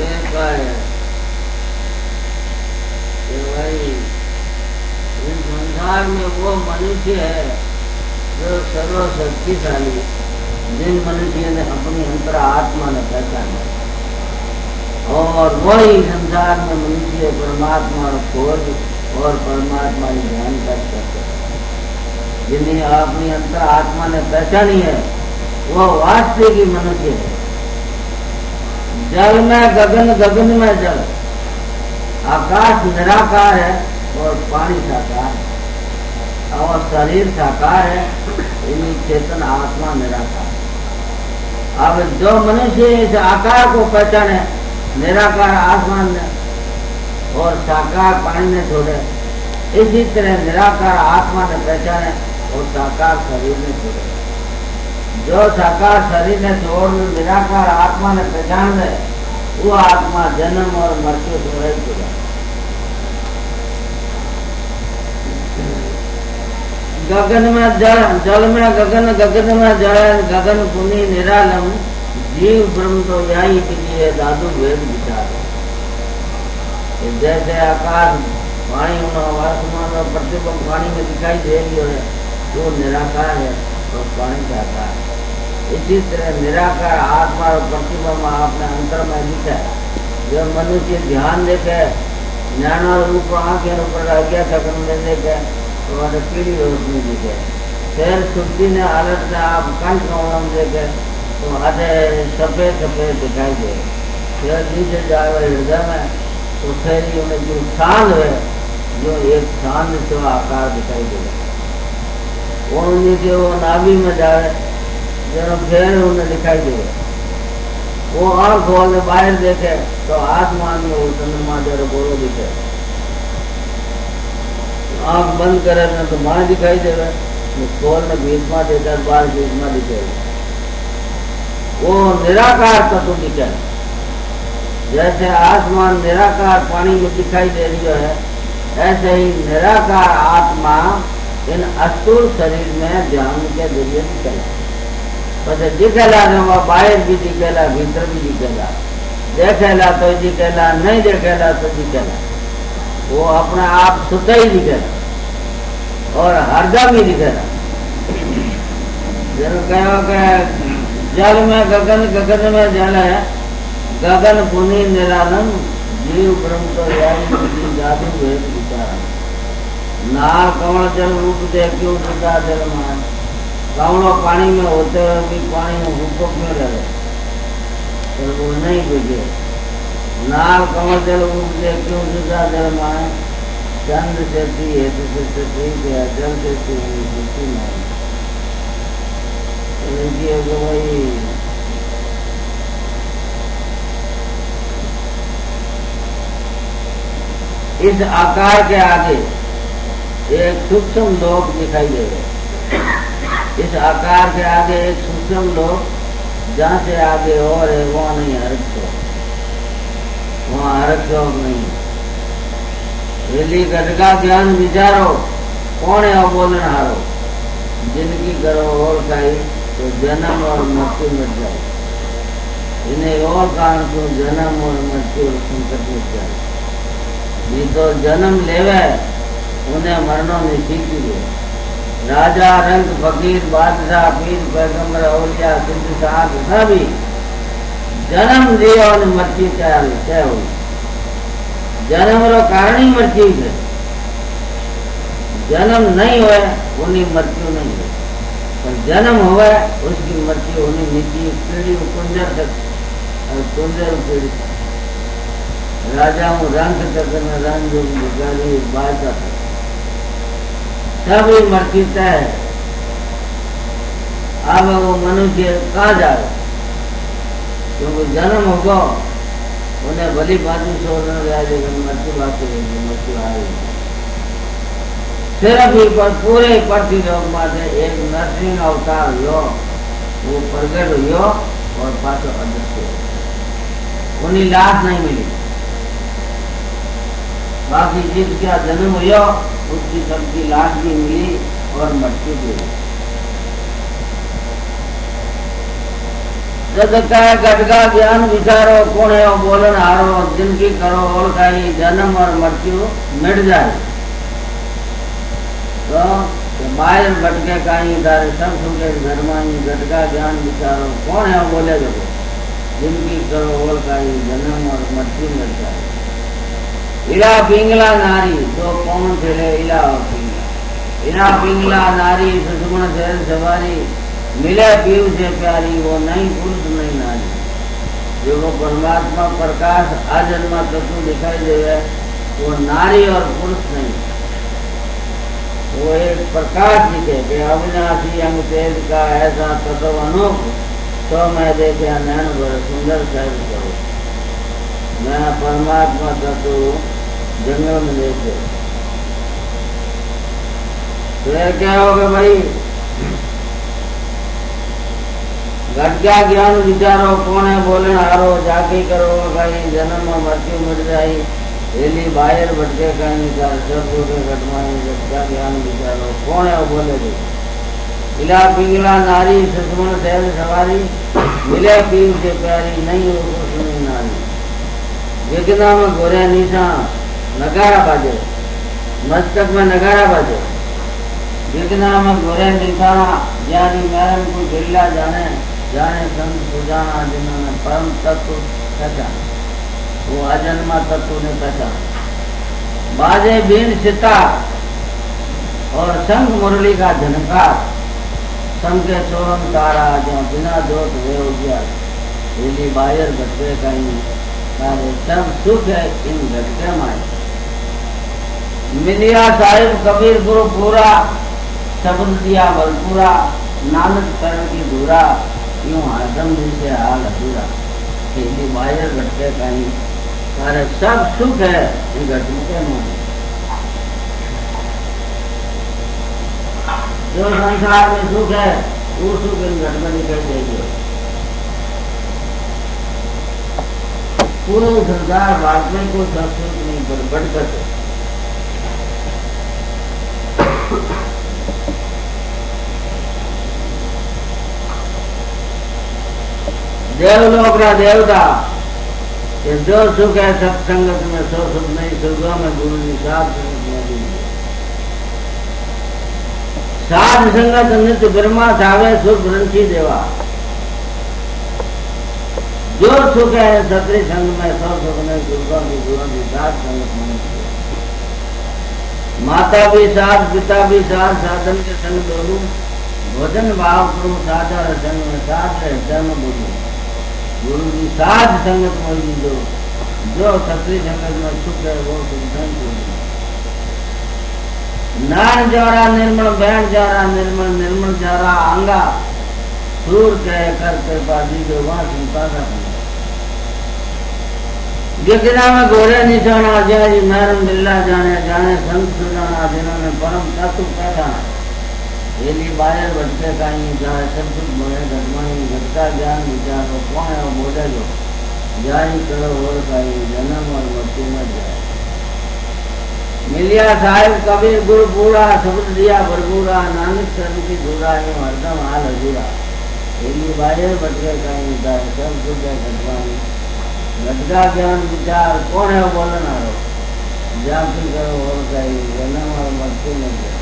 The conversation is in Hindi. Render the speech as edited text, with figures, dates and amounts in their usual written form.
कहता है कि भाई इस संसार में वो मनुष्य है जो सर्वशक्तिशाली, जिन मनुष्य ने अपनी अंतर आत्मा ने पहचाना, और वही संसार में मनुष्य परमात्मा खोज और परमात्मा की ध्यान कर सकते हैं। जिन्हें अपनी अंतर आत्मा ने पहचानी है वो वास्तविक मनुष्य है। जल में गगन, गगन में जल, आकाश निराकार है और पानी साकार है, और शरीर साकार है, इन्हीं चेतन आत्मा निराकार। अब जो मनुष्य इस आकार को पहचाने, निराकार आसमान ने और साकार पानी ने छोड़े, इसी तरह निराकार आत्मा ने पहचाने और साकार शरीर ने छोड़े। जो साकार शरीर ने छोड़ निराकार आत्मा ने पहचान दे, वो आत्मा जन्म और मृत्यु से रहित हो जाए। गगन में जल, जल में गगन, गगन में जल, गगन पुनि निरालम, जीव ब्रह्म तो यही लिए दादू वेद विचार। जैसे आकाश पानी आसमान और प्रतिबिंब पानी में दिखाई दे रही है, वो निराकार है और पानी का आकार है। इसी तरह निराकार आत्मा और प्रतिबिंब अपने अंतर में दिखा है। जब मनुष्य ध्यान देखे, ज्ञान और रूप आंखें ऊपर अज्ञात करने देखे तो पीली रोशनी दिखे। फिर सुर्ती ने अलग से आप कंठ कौन देखे तो आधे सफेद सफेद दिखाई दे। फिर नीचे जाए हृदय में तो फिर ही उन्हें जो चांद है, जो एक चांद से आकार दिखाई देगा। वो नीचे वो नाभि में जाए जब फिर उन्हें दिखाई देगा। वो आँख खोल बाहर देखे तो आसमान में वो चंद्रमा जरा बोलो दिखे। आँख बंद करे तो माँ दिखाई देवे, खोल ने भीष्मा देकर बाहर भीष्मा दिखेगा। वो निराकार तत्व दिखे। जैसे आसमान निराकार पानी में दिखाई दे रही है, ऐसे ही निराकार आत्मा इन अस्थूल शरीर में ध्यान के जरिए दिखेला। પછી दिखेला तो बाहर भी दिखेला, भीतर भी दिखेला। देखेला तो दिखेला, नहीं देखेला तो दिखेला। वो अपना आप सुता ही दिखेला और हरदम ही दिखेला। जब कहो कि जल में गगन, गगन में जल है, गगन पुनि निरालम, जीव ब्रह्म तो यही जादू वेद विचार। नाल कमल जल रूप दे क्यों जुदा जल में, कमलों पानी में होते हुए भी पानी में भूको क्यों रहे, तो वो नहीं बुझे। नाल कमल जल रूप दे क्यों जुदा जल में, चंद्र से है तो ठीक है, जल से नहीं। वही इस आकार के आगे एक सूक्ष्म लोक दिखाई देगा। इस आकार के आगे एक सूक्ष्म लोक, जहाँ से आगे और है वहाँ नहीं हरक शोक, वहाँ हरक शोक नहीं। वेली घटका ज्ञान विचारो, कौन है अबोलन हारो, जिनकी करो और खाई तो जन्म और मृत्यु मिट जाए। इन्हें और कारण को जन्म और मृत्यु और संकट मिट जाए। नहीं तो जन्म लेवे उन्हें मरणों ने सीख दिए। राजा, रंग, फकीर, बादशाह, पीर, पैगंबर, औलिया, सिद्ध, साध सभी जन्म दिए और मृत्यु तय हुई। जन्म रो कारण ही मृत्यु है। जन्म नहीं हुए उन्हीं मृत्यु नहीं हुई, पर जन्म हुआ उसकी मृत्यु होनी नीति पीढ़ी कुंजर तक, कुंजर पीढ़ी राजा हूँ रंग तक रंग भिखारी बादशाह तक सभी मृत्यु तय है। अब वो मनुष्य कहाँ जाए, क्योंकि जन्म होगा उन्हें भली बात छोड़ना रहा, लेकिन मृत्यु बात मृत्यु आएगी। सिर्फ ही पर पूरे पृथ्वी लोक माथे एक नरसिंह अवतार हुयो, वो प्रगट हुयो और पाछो अदृश्य हो। उन्हीं लाश नहीं मिली। बाकी जिसका जन्म हुआ उसकी सबकी लाश भी मिली और मृत्यु भी हुई। तद कह गटका ज्ञान विचारो कौन है वो बोलन हारो जिनकी करो और कहीं जन्म और मृत्यु मिट जाए। तो बाहर भटके कहीं तारे सब सुखे धर्माई गटका ज्ञान विचारो कौन है वो बोले देखो जिनकी करो और कहीं जन्म और मृत्यु मिट जाए। इला पिंगला नारी तो कौन थे इला और पिंगला। इला पिंगला नारी सुषुमन शहर सवारी मिले पीव से प्यारी वो नहीं पुरुष नहीं नारी। जो वो परमात्मा प्रकाश आजन्मा तत्व दिखाई देवे वो नारी और पुरुष नहीं, वो एक प्रकाश दिखे कि अविनाशी अंग तेज का ऐसा तत्व अनूप तो मैं देखे नैन भर सुंदर सहज करो। मैं परमात्मा तत्व जंगल में देखे तो क्या होगा भाई। घट गया ज्ञान विचारो कौन है बोलन हारो जाके करो कहीं जन्म और मृत्यु मिट जाई। हेली बाहर भटके कहीं सब के घटमाई घट गया ज्ञान विचारो कौन है वो बोले दे। इला पिंगला नारी सुषमन शहर सवारी मिले पीव से प्यारी नहीं वो कुछ नहीं नारी। यज्ञा में घोरे निशा नगारा बाजे मस्तक में नगारा बाजे। यज्ञा में घोरे निशाना ज्ञानी मैरन को गिल्ला जाने जाने संत सुजाना जिन्होंने परम तत्व पहचाना वो अजन्मा तत्व ने पहचाना। बाजे बीन सितार और शंख मुरली का झनकार संग के सोहम तारा जो बिना दोष वे उजियार। हिली बाहर घटके कहीं सारे सब सुख है इन घटके माए। मिलिया साहिब कबीर गुरु पूरा शब्द दिया बलपूरा नानक करण की धूरा यूं हरदम जिसे हाल अधूरा। हिली बाहर घटके कहीं सारे सब सुख है इन घटके माए। जो संसार में सुख है वो सुख इन घट में दिखाई देगी। पूरे संसार भारत में कोई संस्कृत नहीं बढ़कर देवलोक का देवता ये जो सुख है सत्संगत में सो सुख नहीं। स्वर्गों में गुरु जी साथ साध संगत नित्य ब्रह्मा सावे सुख ग्रंथी देवा। जो सुख है सत्री संग में सौ सुख नहीं। स्वर्गों की गुरु जी साथ संगत में माता भी साथ पिता भी साथ साधन के संग दोनों भोजन भाव करूं साधा संग में साथ है जन्म बोलूं। गुरु जी साध संगत मोदी जो सत्री संगत में सुख है वो सुख। नान जारा निर्मल बैठ जारा निर्मल निर्मल जारा आंगा सूर कह कर कृपा दी जो वहां चिंता का गिरगिरा में घोड़े निशाना जय मैरम बिल्ला जाने जाने संत सुजाना जिन्होंने परम तत्व पहचाना। हेली बाहर भटके कहीं जाए सब कुछ बोले घटमाई घटका ज्ञान विचार को कौन है वो बोले जो जारी करो और कहीं जन्म और मृत्यु में जाए। मिलिया साहिब कबीर गुरु पूरा शब्द दिया भरपूरा नानक सर की धूरा यूं हरदम हाल अधूरा। हेली बाहर भटके कहीं जाए सब कुछ है घटमाई घटका ज्ञान विचार कौन है वो बोलन हारो जाके करो और कहीं जन्म और मृत्यु में जाए।